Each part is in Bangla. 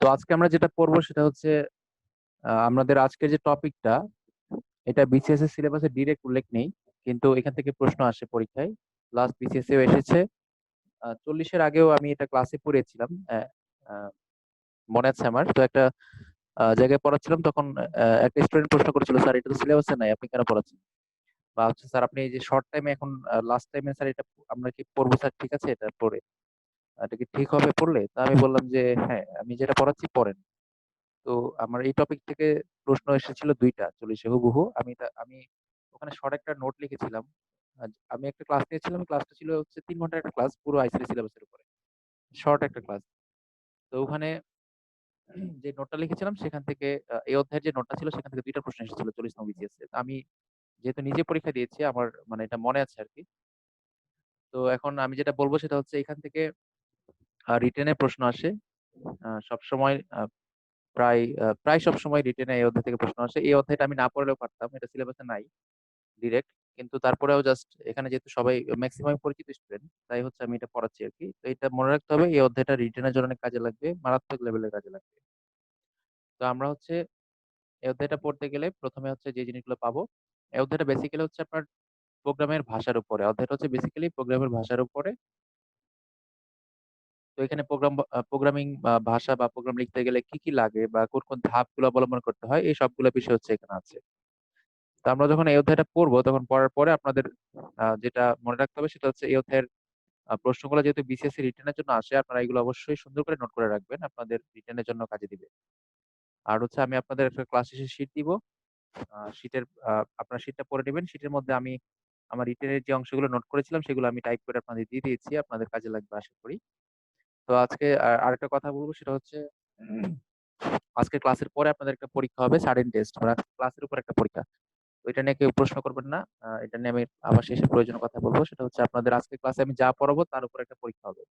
তো আজকে আমরা যেটা পড়বো সেটা হচ্ছে আমাদের আজকের যে টপিকটা, এটা বিসিএস এর সিলেবাসে ডিরেক্ট উল্লেখ নেই, কিন্তু এখান থেকে প্রশ্ন আসে পরীক্ষায়। লাস্ট বিসিএস এও এসেছে। 40-এর আগেও আমি এটা ক্লাসে পড়েছিলাম। আহ, মনে আছে আমার। তো একটা জায়গায় পড়াচ্ছিলাম, তখন একটা স্টুডেন্ট প্রশ্ন করেছিল, স্যার এটা তো সিলেবাসে নাই, আপনি কেন পড়াচ্ছেন? বা হচ্ছে স্যার আপনি এই যে শর্ট টাইমে এখন, লাস্ট টাইমে স্যার এটা আমরা কি পড়বো স্যার, ঠিক আছে এটা পড়ে এটা কি ঠিক হবে পড়লে? তা আমি বললাম যে হ্যাঁ, আমি যেটা পড়াচ্ছি পড়েন। তো আমার এই টপিক থেকে প্রশ্ন এসেছিল দুইটা, 40-এ হুবহু। আমি ওখানে শর্ট একটা নোট লিখেছিলাম। আমি একটা ক্লাস নিয়েছিলাম, ক্লাসটা ছিল হচ্ছে 3 ঘন্টার একটা ক্লাস, পুরো আইসিটি সিলেবাসের উপরে, শর্ট একটা ক্লাস। তো ওখানে যে নোটটা লিখেছিলাম সেখান থেকে, এই অধ্যায়ের যে নোটটা ছিল সেখান থেকে দুইটা প্রশ্ন এসেছিল 40 নং বিসিএস এ। আমি যেহেতু নিজে পরীক্ষা দিয়েছি, আমার মানে এটা মনে আছে আর কি। তো এখন আমি যেটা বলবো সেটা হচ্ছে এখান থেকে রিটেনের প্রশ্ন আসে সব সময়। প্রায় সব সময় রিটেনে এই অধ্যায় থেকে প্রশ্ন আসে। এই অধ্যায়টা আমি না পড়লেও পারতাম, এটা সিলেবাসে নাই ডিরেক্ট, কিন্তু তারপরেও জাস্ট এখানে যেহেতু সবাই ম্যাক্সিমাম পরিচিত স্টুডেন্ট, তাই হচ্ছে আমি এটা পড়াচ্ছি আর কি। তো এটা মনে রাখতে হবে, এই অধ্যায়টা রিটেনের জন্য অনেক কাজে লাগবে, মারাত্মক লেভেলের কাজে লাগবে। তো আমরা হচ্ছে এই অধ্যায়টা পড়তে গেলে প্রথমে হচ্ছে যে জিনিসগুলো পাবো, এই অধ্যায়টা বেসিক্যালি হচ্ছে আপনার প্রোগ্রামের ভাষার উপরে। অধ্যায়টা হচ্ছে বেসিক্যালি প্রোগ্রামের ভাষার উপরে। তো এখানে প্রোগ্রামিং ভাষা বা প্রোগ্রাম লিখতে গেলে কি কি লাগে বা কোন কোন ধাপগুলো অবলম্বন করতে হয়, এই সবগুলো বিষয় হচ্ছে এখানে আছে। তো আমরা যখন এই অধ্যায়টা পড়বো, তখন পড়ার পরে আপনাদের যেটা মনে রাখতে হবে সেটা হচ্ছে এই অধ্যায়ের প্রশ্নগুলো যেহেতু বিসিএসসি রিটেনের জন্য আসে, আপনারা এগুলো অবশ্যই সুন্দর করে নোট করে রাখবেন, আপনাদের রিটেনের জন্য কাজে দিবে। আর হচ্ছে আমি আপনাদের একটা ক্লাস শেষে শীট দিব। শীটের আপনারা শীটটা পড়ে নেবেন। শীটের মধ্যে আমি আমার রিটেনের যে অংশগুলো নোট করেছিলাম সেগুলো আমি টাইপ করে আপনাদের দিয়ে দিয়েছি, আপনাদের কাজে লাগবে আশা করি। তো আজকে আরেকটা কথা বলবো সেটা হচ্ছে, আজকে ক্লাসের পরে আপনাদের একটা পরীক্ষা হবে, সাডেন টেস্ট, মানে ক্লাসের উপর একটা পরীক্ষা। তো এটা নিয়ে কেউ প্রশ্ন করবেন না। এটা নিয়ে আমি আবার শেষে প্রয়োজনীয় কথা বলবো, সেটা হচ্ছে আপনাদের আজকে ক্লাসে আমি যা পড়াবো তার উপর একটা পরীক্ষা হবে।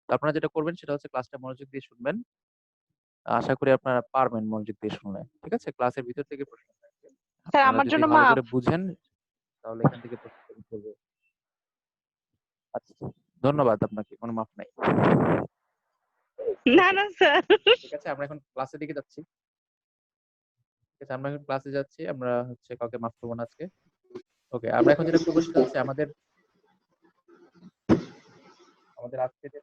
তো আপনারা যেটা করবেন সেটা হচ্ছে ক্লাসটা মনোযোগ দিয়ে শুনবেন। আশা করি আপনারা পারবেন মনোযোগ দিয়ে শুনলে। ঠিক আছে, ক্লাসের ভিতর থেকে প্রশ্ন থাকবে, স্যার আপনারা আমার যদি জন্য ভালো করে মাফ। বুঝেন তাহলে এখান থেকে প্রশ্ন করবে। আচ্ছা, ধন্যবাদ আপনাকে, কোনো মাপ নাই। না ওকে, না স্যার। ঠিক আছে, আমরা এখন ক্লাসের দিকে যাচ্ছি। ঠিক আছে, আমরা এখন ক্লাসে যাচ্ছি, আমরা হচ্ছে কাউকে মাফ করবো না আজকে। ওকে, আমরা এখন যেটা করবো সেটা হচ্ছে আমাদের আমাদের আজকে যে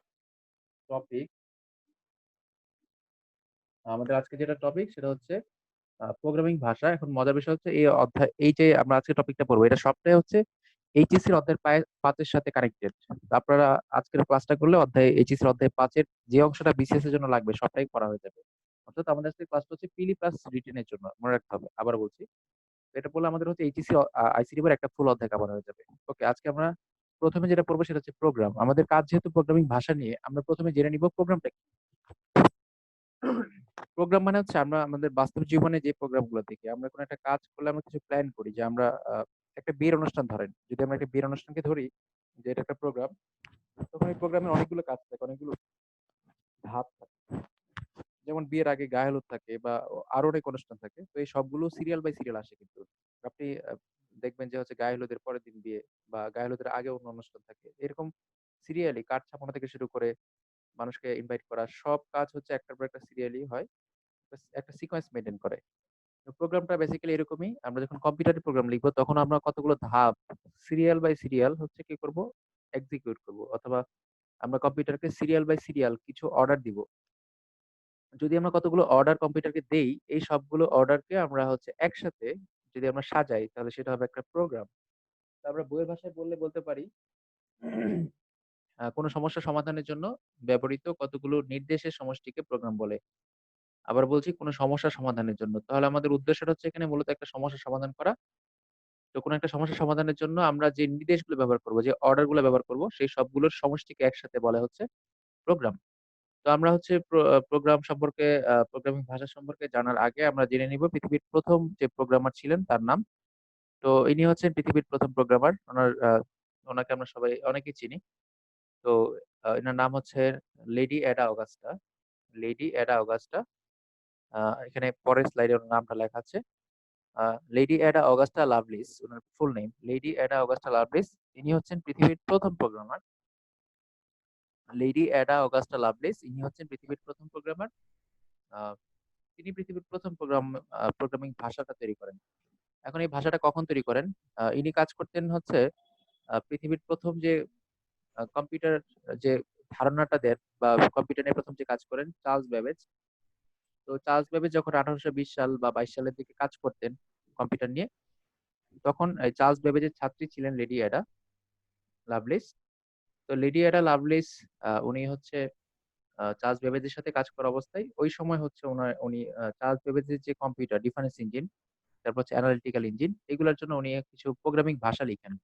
টপিক আমাদের আজকে যেটা টপিক সেটা হচ্ছে প্রোগ্রামিং ভাষা। এখন মজার বিষয় হচ্ছে এই অধ্যায়, এই যে আমরা আজকে টপিকটা পড়বো, এটা সবটাই হচ্ছে এইচএসসি এর অধ্যায় 5-এর সাথে কানেক্টেড। আপনারা আজকের ক্লাসটা করলে অধ্যায় এইচএসসি এর অধ্যায় 5-এর যে অংশটা বিসিএস এর জন্য লাগবে সবটাই পড়া হয়ে যাবে। অর্থাৎ আমাদের আজকে ক্লাসটা হচ্ছে পিলি প্লাস রিটেনের জন্য, মনে রাখতে হবে, আবার বলছি। তো এটা বললে আমাদের হচ্ছে এইচএসসি আইসিটি এর একটা ফুল অধ্যায় কভার হয়ে যাবে। ওকে, আজকে আমরা প্রথমে যেটা পড়বো সেটা হচ্ছে প্রোগ্রাম। আমাদের কাজ যেহেতু প্রোগ্রামিং ভাষা নিয়ে, আমরা প্রথমে জেনে নিব প্রোগ্রামটা। প্রোগ্রাম মানে হচ্ছে আমরা আমাদের বাস্তব জীবনে যে প্রোগ্রাম গুলো দেখি, আমরা কোনো একটা কাজ করলে আমরা কিছু প্ল্যান করি, যে আমরা একটা বিয়ের অনুষ্ঠান ধরেন, যদি আমরা একটা বিয়ের অনুষ্ঠানকে ধরি যে এটা একটা প্রোগ্রাম, তখন এই প্রোগ্রামের অনেকগুলো কাজ থাকে, অনেকগুলো ধাপ থাকে। যেমন বিয়ের আগে গায়ে হলুদ থাকে বা আরো অনেক অনুষ্ঠান থাকে। তো এই সবগুলো সিরিয়াল বাই সিরিয়াল আসে কিন্তু। আপনি দেখবেন যে হচ্ছে গায়ে হলুদের পরের দিন বিয়ে, বা গায়ে হলুদের আগে অন্য অনুষ্ঠান থাকে, এরকম সিরিয়ালি কার্ড ছাপানো থেকে শুরু করে মানুষকে ইনভাইট করা, সব কাজ হচ্ছে একটার পর একটা সিরিয়ালি হয়, একটা সিকোয়েন্স মেনটেন করে। প্রোগ্রামটা বেসিক্যালি এরকমই। আমরা যখন কম্পিউটারে প্রোগ্রাম লিখবো তখন আমরা কতগুলো ধাপ সিরিয়াল বাই সিরিয়াল হচ্ছে কি করব, এক্সিকিউট করব, অথবা আমরা কম্পিউটারকে সিরিয়াল বাই সিরিয়াল কিছু অর্ডার দিব। যদি আমরা কতগুলো অর্ডার কম্পিউটারকে দেই, এই সবগুলো অর্ডারকে আমরা হচ্ছে একসাথে যদি আমরা সাজাই তাহলে সেটা হবে একটা প্রোগ্রাম। তো আমরা বইয়ের ভাষায় বললে বলতে পারি কোনো সমস্যা সমাধানের জন্য ব্যবহৃত কতগুলো নির্দেশের সমষ্টিকে প্রোগ্রাম বলে। আবার বলছি, কোনো সমস্যা সমাধানের জন্য, তাহলে আমাদের উদ্দেশ্যটা হচ্ছে এখানে মূলত একটা সমস্যা সমাধান করা। তো কোনো একটা সমস্যা সমাধানের জন্য আমরা যে নির্দেশগুলো ব্যবহার করব, যে অর্ডার গুলো ব্যবহার করব, সেই সবগুলোর সমষ্টিকে একসাথে বলা হচ্ছে প্রোগ্রাম। তো আমরা হচ্ছে প্রোগ্রাম সম্পর্কে, প্রোগ্রামিং ভাষা সম্পর্কে জানার আগে আমরা জেনে নিব পৃথিবীর প্রথম যে প্রোগ্রামার ছিলেন তার নাম। তো ইনি হচ্ছেন পৃথিবীর প্রথম প্রোগ্রামার। ওনাকে আমরা সবাই অনেকেই চিনি। তো এনার নাম হচ্ছে lady Ada Augusta. Lady Ada Augusta. এখানে পরের স্লাইডে ওনার নামটা লেখা আছে, লেডি অ্যাডা অগাস্টা লাভলিস, ওনার full name lady Ada Augusta Lovelace. ইনি হচ্ছেন পৃথিবীর প্রথম programmer. Lady Ada Augusta Lovelace ইনি হচ্ছেন পৃথিবীর প্রথম প্রোগ্রামার। আহ, তিনি পৃথিবীর প্রথম প্রোগ্রামিং ভাষাটা তৈরি করেন। এখন এই ভাষাটা কখন তৈরি করেন? ইনি কাজ করতেন হচ্ছে পৃথিবীর প্রথম যে কম্পিউটার যে ধারণাটা দেন বা কম্পিউটার নিয়ে প্রথম যে কাজ করেন চার্লস বেবেজ। তো চার্লস বেবেজ যখন 1820 সাল বা 22 সালের দিকে কাজ করতেন কম্পিউটার নিয়ে, তখন এই চার্লস বেবেজের ছাত্রী ছিলেন লেডি অ্যাডা লাভলেস। তো লেডি অ্যাডা লাভলেস উনি হচ্ছে চার্লস বেবেজের সাথে কাজ করা অবস্থায় ওই সময় হচ্ছে উনি চার্লস বেবেজের যে কম্পিউটার ডিফারেন্স ইঞ্জিন, তারপর হচ্ছে অ্যানালিটিক্যাল ইঞ্জিন, এগুলোর জন্য উনি কিছু প্রোগ্রামিং ভাষা লিখেন।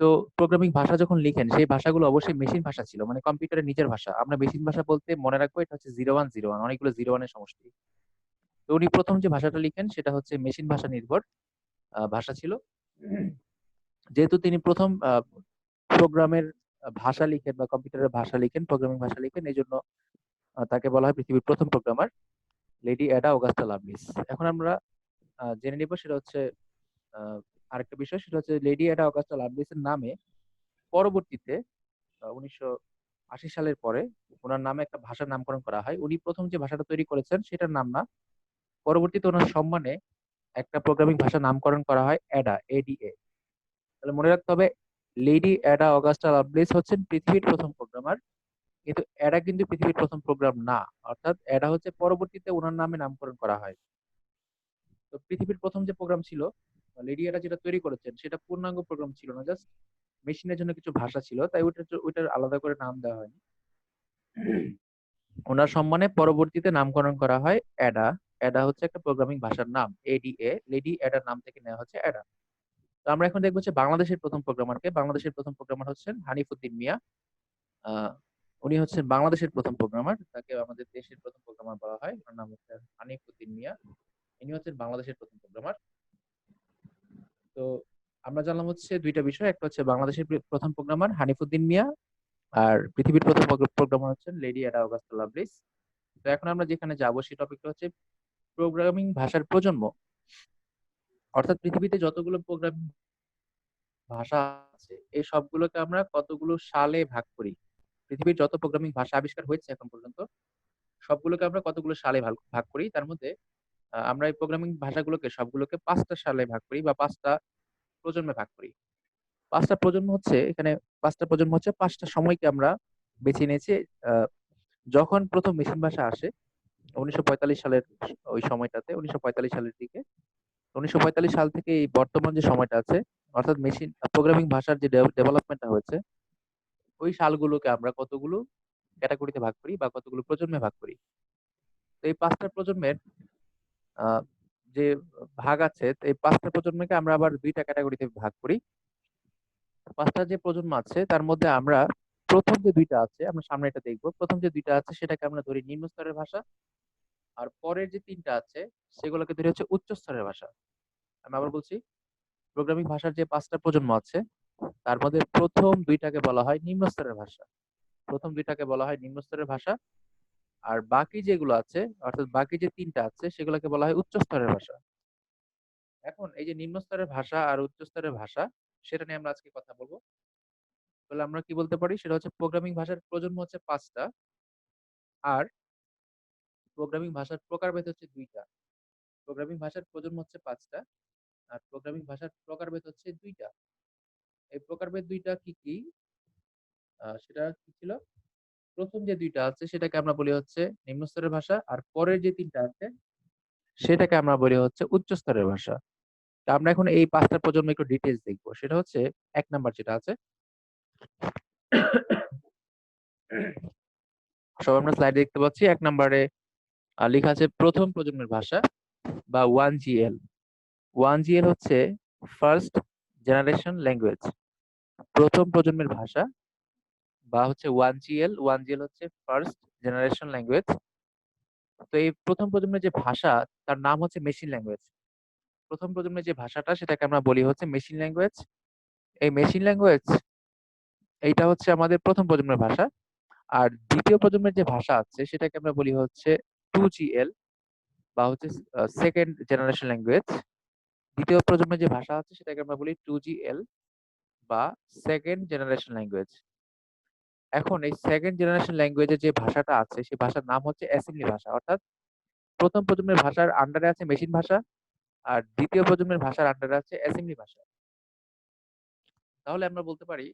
তো প্রোগ্রামিং ভাষা যখন লিখেন সেই ভাষাগুলো অবশ্যই মেশিন ভাষা ছিল, মানে কম্পিউটারের নিজের ভাষা। আমরা মেশিন ভাষা বলতে মনে রাখবো এটা হচ্ছে 0101, অনেকগুলো 01-এর সমষ্টি। তো উনি প্রথম যে ভাষাটা লিখেন সেটা হচ্ছে মেশিন ভাষা নির্ভর ভাষা ছিল। যেহেতু তিনি প্রথম প্রোগ্রামের ভাষা লিখেন বা কম্পিউটারের ভাষা লিখেন, প্রোগ্রামিং ভাষা লিখেন, এই জন্য তাকে বলা হয় পৃথিবীর প্রথম প্রোগ্রামার, লেডি অ্যাডা অগাস্টা লাভলিস। এখন আমরা জেনে নিব সেটা হচ্ছে আহ, আরেকটা বিষয়, সেটা হচ্ছে লেডি অ্যাডা অগাস্টা লাভলিসের নামে পরবর্তীতে 1980 সালের পরে ওনার নামে একটা ভাষার নামকরণ করা হয়। উনি প্রথম যে ভাষাটা তৈরি করেছেন সেটার নাম না, পরবর্তীতে ওনার সম্মানে একটা প্রোগ্রামিং ভাষা নামকরণ করা হয় অ্যাডা, এডিএ। তাহলে মনে রাখতে হবে লেডি অ্যাডা অগাস্টা লাভলেস হচ্ছেন পৃথিবীর প্রথম প্রোগ্রামার, কিন্তু অ্যাডা কিন্তু পৃথিবীর প্রথম প্রোগ্রাম না। অর্থাৎ অ্যাডা হচ্ছে পরবর্তীতে ওনার নামে নামকরণ করা হয়। তো পৃথিবীর প্রথম যে প্রোগ্রাম ছিল লেডি অ্যাডা যেটা তৈরি করেছেন সেটা পূর্ণাঙ্গ প্রোগ্রাম ছিল না, জাস্ট মেশিনের জন্য কিছু ভাষা ছিল, তাই ওইটার আলাদা করে নাম দেওয়া হয়নি। ওনার সম্মানে পরবর্তীতে নামকরণ করা হয় অ্যাডা। অ্যাডা হচ্ছে একটা প্রোগ্রামিং ভাষার নাম, এডিএ, লেডি অ্যাডার নাম থেকে নেওয়া হচ্ছে অ্যাডা। তো আমরা এখন দেখবো যে বাংলাদেশের প্রথম প্রোগ্রামারকে। বাংলাদেশের প্রথম প্রোগ্রামার হচ্ছেন হানিফউদ্দিন মিয়া। আহ, উনি হচ্ছেন বাংলাদেশের প্রথম প্রোগ্রামার, তাকে আমাদের দেশের প্রথম প্রোগ্রামার বলা হয়, ওনার নাম হচ্ছে হানিফউদ্দিন মিয়া। ইনি হচ্ছেন বাংলাদেশের প্রথম প্রোগ্রামার। তো আমরা জানলাম হচ্ছে দুইটা বিষয়, একটা হচ্ছে বাংলাদেশের প্রথম প্রোগ্রামার হানিফউদ্দিন মিয়া, আর পৃথিবীর প্রথম প্রোগ্রামার হচ্ছেন লেডি অ্যাডা অগাস্টা লাভলিস। তো এখন আমরা যেখানে যাবো সেই টপিকটা হচ্ছে প্রোগ্রামিং ভাষার প্রজন্ম। অর্থাৎ পৃথিবীতে যতগুলো প্রোগ্রামিং ভাষা আছে এই সবগুলোকে আমরা কতগুলো সালে ভাগ করি। পৃথিবীর যত প্রোগ্রামিং ভাষা আবিষ্কার হয়েছে এখন পর্যন্ত সবগুলোকে আমরা কতগুলো সালে ভাগ ভাগ করি, তার মধ্যে আমরা এই প্রোগ্রামিং ভাষাগুলোকে সবগুলোকে 5টা সালে ভাগ করি বা 5টা প্রজন্মে ভাগ করি। 5টা প্রজন্ম হচ্ছে এখানে, 5টা প্রজন্ম হচ্ছে 5টা সময়কে আমরা বেছে নিয়েছি। আহ, যখন প্রথম মেশিন ভাষা আসে 1945 সালের ওই সময়টাতে, 1945 সালের দিকে, 1945 সাল থেকে এই বর্তমান যে সময়টা আছে, অর্থাৎ মেশিন প্রোগ্রামিং ভাষার যে ডেভেলপমেন্টটা হয়েছে, ওই সালগুলোকে আমরা কতগুলো ক্যাটাগরিতে ভাগ করি বা কতগুলো প্রজন্মে ভাগ করি। তো এই 5টা প্রজন্মের আহ, যে ভাগ আছে, তো এই 5টা প্রজন্মকে আমরা আবার 2টা ক্যাটাগরিতে ভাগ করি। 5টা যে প্রজন্ম আছে তার মধ্যে আমরা প্রথম যে 2টা আছে, আমরা সামনে এটা দেখবো, প্রথম যে 2টা আছে সেটাকে আমরা ধরি নিম্ন স্তরের ভাষা, আর পরের যে 3টা আছে সেগুলোকে ধরি হচ্ছে উচ্চ স্তরের ভাষা। আমি আবার বলছি, প্রোগ্রামিং ভাষার যে 5টা প্রজন্ম আছে তার মধ্যে প্রথম 2টাকে বলা হয় নিম্ন স্তরের ভাষা, প্রথম 2টাকে বলা হয় নিম্ন স্তরের ভাষা। আর বাকি যেগুলো আছে, অর্থাৎ বাকি যে 3টা আছে সেগুলোকে বলা হয় উচ্চ স্তরের ভাষা। এখন এই যে নিম্ন স্তরের ভাষা আর উচ্চ স্তরের ভাষা, সেটা নিয়ে আমরা আজকে কথা বলবো। তাহলে আমরা কি বলতে পারি, সেটা হচ্ছে প্রোগ্রামিং ভাষার প্রজন্ম হচ্ছে 5টা, আর প্রোগ্রামিং ভাষার প্রকারভেদ হচ্ছে 2টা। প্রোগ্রামিং ভাষার প্রজন্ম হচ্ছে 5টা, আর প্রোগ্রামিং ভাষার প্রকারভেদ হচ্ছে 2টা। এই প্রকারভেদ 2টা কি কি? সেটা কি ছিল? প্রথম যে 2টা আছে সেটাকে আমরা বলি হচ্ছে নিম্ন স্তরের ভাষা, আর পরের যে 3টা আছে সেটাকে আমরা বলি হচ্ছে উচ্চ স্তরের ভাষা। তা আমরা এখন এই 5টা প্রজন্ম একটু ডিটেলস দেখবো। সেটা হচ্ছে 1 নাম্বার যেটা আছে, সব আমরা স্লাইড দেখতে পাচ্ছি। 1 নাম্বারে লেখা আছে প্রথম প্রজন্মের ভাষা বা 1GL। 1GL হচ্ছে ফার্স্ট জেনারেশন ল্যাঙ্গুয়েজ, প্রথম প্রজন্মের ভাষা বা হচ্ছে 1GL। 1GL হচ্ছে ফার্স্ট জেনারেশন ল্যাঙ্গুয়েজ। তো এই প্রথম প্রজন্মের যে ভাষা তার নাম হচ্ছে মেশিন ল্যাঙ্গুয়েজ। প্রথম প্রজন্মের যে ভাষাটা সেটাকে আমরা বলি হচ্ছে মেশিন ল্যাঙ্গুয়েজ। এই মেশিন ল্যাঙ্গুয়েজ এইটা হচ্ছে আমাদের প্রথম প্রজন্মের ভাষা। আর দ্বিতীয় প্রজন্মের যে ভাষা আছে সেটাকে আমরা বলি হচ্ছে 2GL বা হচ্ছে সেকেন্ড জেনারেশন ল্যাঙ্গুয়েজ। দ্বিতীয় প্রজন্মের যে ভাষা আছে সেটাকে আমরা বলি 2GL বা সেকেন্ড জেনারেশন ল্যাঙ্গুয়েজ। এখন এই সেকেন্ড জেনারেশন ল্যাঙ্গুয়েজের যে ভাষাটা আছে সেই ভাষার নাম হচ্ছে অ্যাসেম্বলি ভাষা, অর্থাৎ প্রথম প্রজন্মের ভাষার আন্ডারে আছে মেশিন ভাষা, আর দ্বিতীয় প্রজন্মের ভাষার আন্ডারে আছে অ্যাসেম্বলি ভাষা। তাহলে আমরা বলতে পারি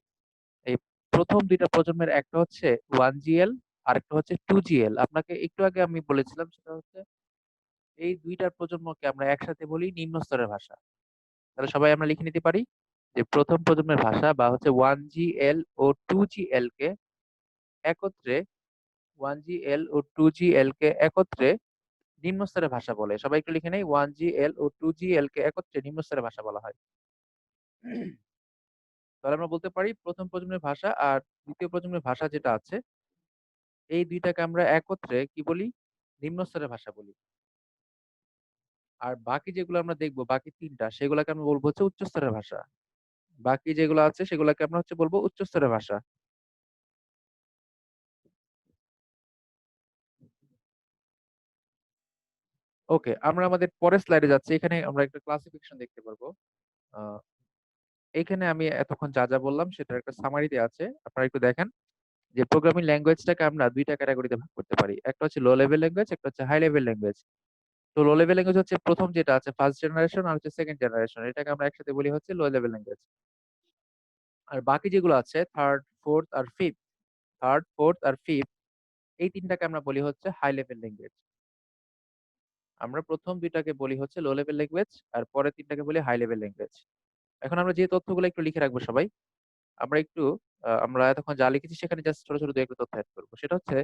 এই প্রথম দুইটা প্রজন্মের একটা হচ্ছে 1GL আর একটা হচ্ছে 2GL। আপনাকে একটু আগে আমি বলেছিলাম সেটা হচ্ছে এই দুইটার প্রজন্মকে আমরা একসাথে বলি নিম্ন স্তরের ভাষা। তাহলে সবাই আমরা লিখে নিতে পারি যে প্রথম প্রজন্মের ভাষা বা হচ্ছে 1GL ও 2GL কে একত্রে 1GL ও 2GL কে একত্রে নিম্ন স্তরের ভাষা বলে। সবাই একটু লিখে নেই, 1GL ও 2GL কে একত্রে নিম্ন স্তরের ভাষা বলা হয়। তাহলে আমরা বলতে পারি প্রথম প্রজন্মের ভাষা আর দ্বিতীয় প্রজন্মের ভাষা যেটা আছে এই দুইটাকে আমরা একত্রে কি বলি, নিম্ন স্তরের ভাষা বলি। আর বাকি যেগুলো আমরা দেখবো বাকি তিনটা সেগুলোকে আমরা বলবো হচ্ছে উচ্চ স্তরের ভাষা। বাকি যেগুলো আছে সেগুলোকে আমরা হচ্ছে বলবো উচ্চ স্তরের ভাষা। ওকে, আমরা আমাদের পরের স্লাইডে যাচ্ছি। এখানে আমরা একটা ক্লাসিফিকেশন দেখতে পারবো। আহ, এখানে আমি এতক্ষণ যা যা বললাম সেটার একটা সামারি দেওয়া আছে, আপনারা একটু দেখেন যে প্রোগ্রামিং ল্যাঙ্গুয়েজটাকে আমরা দুইটা ক্যাটাগরিতে ভাগ করতে পারি, একটা হচ্ছে লো লেভেল ল্যাঙ্গুয়েজ, একটা হচ্ছে হাই লেভেল ল্যাঙ্গুয়েজ। তো লো লেভেল ল্যাঙ্গুয়েজ হচ্ছে প্রথম যেটা আছে ফার্স্ট জেনারেশন আর হচ্ছে সেকেন্ড জেনারেশন, এটাকে আমরা একসাথে বলি হচ্ছে লো লেভেল ল্যাঙ্গুয়েজ। আর বাকি যেগুলো আছে থার্ড ফোর্থ আর ফিফথ, এই তিনটাকে আমরা বলি হচ্ছে হাই লেভেল ল্যাঙ্গুয়েজ। আমরা প্রথম দুইটাকে বলি হচ্ছে লো লেভেল ল্যাঙ্গুয়েজ আর পরের তিনটাকে বলি হাই লেভেল ল্যাঙ্গুয়েজ। এখন আমরা যে তথ্যগুলো একটু লিখে রাখবো সবাই, আমরা একটু আমরা এতক্ষণ যা লিখেছি সেখানে জাস্ট ছোট ছোট দু একটা তথ্য অ্যাড করবো। সেটা হচ্ছে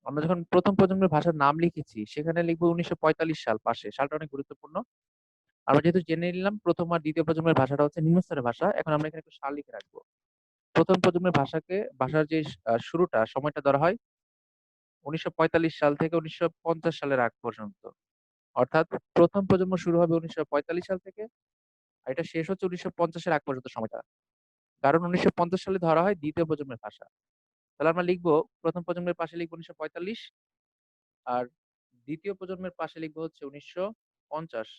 আমরা যখন প্রথম প্রজন্মের ভাষার নাম লিখেছি সেখানে লিখবো 1945 সাল পাশে, সালটা অনেক গুরুত্বপূর্ণ। আমরা যেহেতু জেনে নিলাম প্রথম আর দ্বিতীয় প্রজন্মের ভাষাটা হচ্ছে নিম্ন স্তরের ভাষা, এখন আমরা এখানে একটু সাল লিখে রাখবো। প্রথম প্রজন্মের ভাষার যে শুরুটা সময়টা ধরা হয় 1945 সাল থেকে 1950 সালের আগ পর্যন্ত। অর্থাৎ প্রথম প্রজন্ম শুরু হবে 1945 সাল থেকে আর এটা শেষ হচ্ছে 1950-এর আগ পর্যন্ত সময়টা। কারণ 1950 সালে ধরা হয় দ্বিতীয় প্রজন্মের ভাষা। তাহলে আমরা লিখবো প্রথম প্রজন্মের পাশে লিখবো 1945 আর দ্বিতীয় প্রজন্মের পাশে লিখবো হচ্ছে 1950।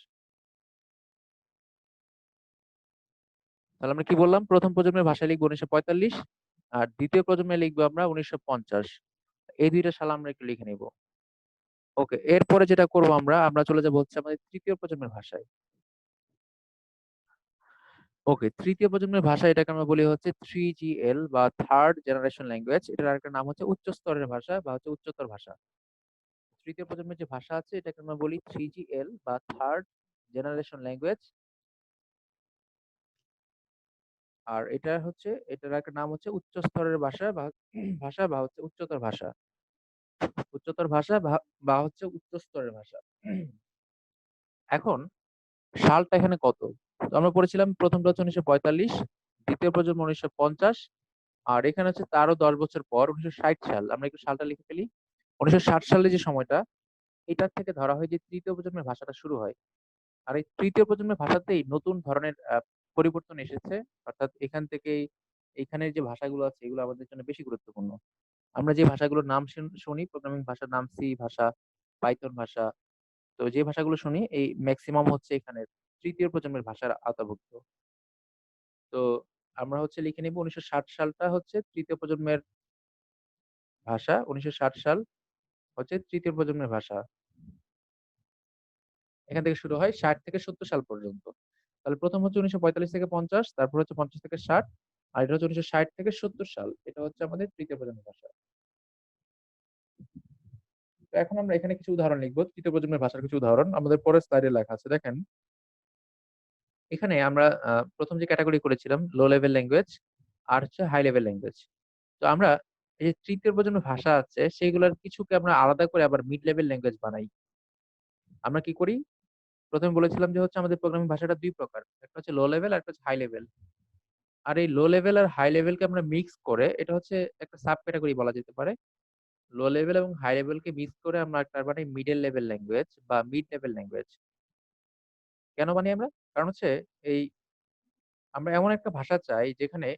তাহলে আমরা কি বললাম, প্রথম প্রজন্মের ভাষায় লিখবো 1945 আর দ্বিতীয় প্রজন্মে লিখবো আমরা 1950। এই দুইটা সাল আমরা একটু লিখে নিব। ওকে, এরপরে যেটা করবো আমরা আমরা চলে যাবো হচ্ছে আমাদের তৃতীয় প্রজন্মের ভাষায়। ওকে, তৃতীয় প্রজন্মের ভাষা এটাকে আমরা বলি হচ্ছে 3GL বা থার্ড জেনারেশন ল্যাঙ্গুয়েজ। এটার আরেকটা নাম হচ্ছে উচ্চ স্তরের ভাষা বা হচ্ছে উচ্চতর ভাষা। তৃতীয় প্রজন্মের যে ভাষা আছে এটাকে আমরা বলি 3GL বা থার্ড জেনারেশন ল্যাঙ্গুয়েজ। আর এটার একটা নাম হচ্ছে উচ্চ স্তরের ভাষা বা ভাষা বা হচ্ছে উচ্চতর ভাষা। উচ্চতর ভাষা বা হচ্ছে উচ্চ স্তরের ভাষা। এখন সালটা এখানে কত? তো আমরা পড়েছিলাম প্রথমটা হচ্ছে 1945, দ্বিতীয় প্রজন্ম 1950, আর এখানে হচ্ছে তারও 10 বছর পর 1960 সাল। আমরা একটু সালটা লিখে ফেলি। 1960 সালে যে সময়টা, এটার থেকে ধরা হয় যে তৃতীয় প্রজন্মের ভাষাটা শুরু হয়। আর এই তৃতীয় প্রজন্মের ভাষাতেই নতুন ধরনের পরিবর্তন এসেছে। অর্থাৎ এখান থেকেই এখানের যে ভাষাগুলো আছে এগুলো আমাদের জন্য বেশি গুরুত্বপূর্ণ। আমরা যে ভাষাগুলোর নাম শুনি, প্রোগ্রামিং ভাষার নাম সি ভাষা, পাইথন ভাষা, তো যে ভাষাগুলো শুনি এই ম্যাক্সিমাম হচ্ছে এখানের তৃতীয় প্রজন্মের ভাষার আওতাভুক্ত। তো আমরা হচ্ছে লিখে নিব 1960 সালটা হচ্ছে তৃতীয় প্রজন্মের ভাষা, 1960 সাল হচ্ছে তৃতীয় প্রজন্মের ভাষা। এখান থেকে শুরু হয় 60 থেকে 70 সাল পর্যন্ত। তাহলে প্রথম হচ্ছে 1945 থেকে 50, তারপর হচ্ছে 50 থেকে 60, আর এটা হচ্ছে 1960 থেকে 70 সাল। এটা হচ্ছে আমাদের তৃতীয় প্রজন্মের ভাষা। তো এখন আমরা এখানে কিছু উদাহরণ লিখবো, তৃতীয় প্রজন্মের ভাষার কিছু উদাহরণ আমাদের পরের স্লাইডে লেখা আছে, দেখেন। এখানে আমরা প্রথম যে ক্যাটাগরি করেছিলাম লো লেভেল ল্যাঙ্গুয়েজ আর হচ্ছে হাই লেভেল ল্যাঙ্গুয়েজ। তো আমরা এই যে তৃতীয় প্রজন্মের ভাষা আছে সেগুলোর কিছুকে আমরা আলাদা করে আবার মিড লেভেল ল্যাঙ্গুয়েজ বানাই। আমরা কি করি, প্রথমে বলেছিলাম যে হচ্ছে আমাদের প্রোগ্রামিং ভাষাটা দুই প্রকার, একটা হচ্ছে লো লেভেল আর একটা হচ্ছে হাই লেভেল। আর এই লো লেভেল আর হাই লেভেলকে আমরা মিক্স করে এটা হচ্ছে একটা সাব ক্যাটাগরি বলা যেতে পারে। লো লেভেল এবং হাই লেভেলকে মিক্স করে আমরা একটা বানাই মিডল লেভেল ল্যাঙ্গুয়েজ বা মিড লেভেল ল্যাঙ্গুয়েজ। কেন বানাই আমরা? কারণ হচ্ছে এই আমরা এমন একটা ভাষা চাই যেখানে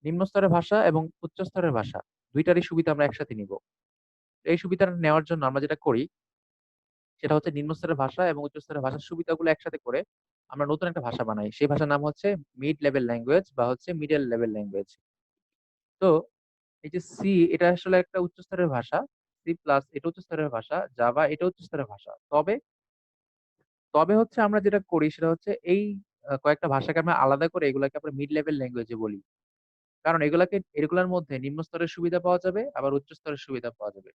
নিম্ন স্তরের ভাষা এবং উচ্চ স্তরের ভাষা দুইটারই সুবিধা আমরা একসাথে নিব। এই সুবিধাটা নেওয়ার জন্য আমরা যেটা করি সেটা হচ্ছে নিম্ন স্তরের ভাষা এবং উচ্চ স্তরের ভাষার সুবিধাগুলো একসাথে করে আমরা নতুন একটা ভাষা বানাই। সেই ভাষার নাম হচ্ছে মিড লেভেল ল্যাঙ্গুয়েজ বা হচ্ছে মিডল লেভেল ল্যাঙ্গুয়েজ। তো এই যে সি, এটা আসলে একটা উচ্চ স্তরের ভাষা। সি প্লাস এটা উচ্চ স্তরের ভাষা, জাভা এটা উচ্চ স্তরের ভাষা। তবে তবে হচ্ছে আমরা যেটা করি সেটা হচ্ছে এই কয়েকটা ভাষাকে আমরা আলাদা করে এগুলাকে আমরা মিড লেভেল ল্যাঙ্গুয়েজে বলি। কারণ এগুলার মধ্যে নিম্ন স্তরের সুবিধা পাওয়া যাবে, আবার উচ্চ স্তরের সুবিধা পাওয়া যাবে।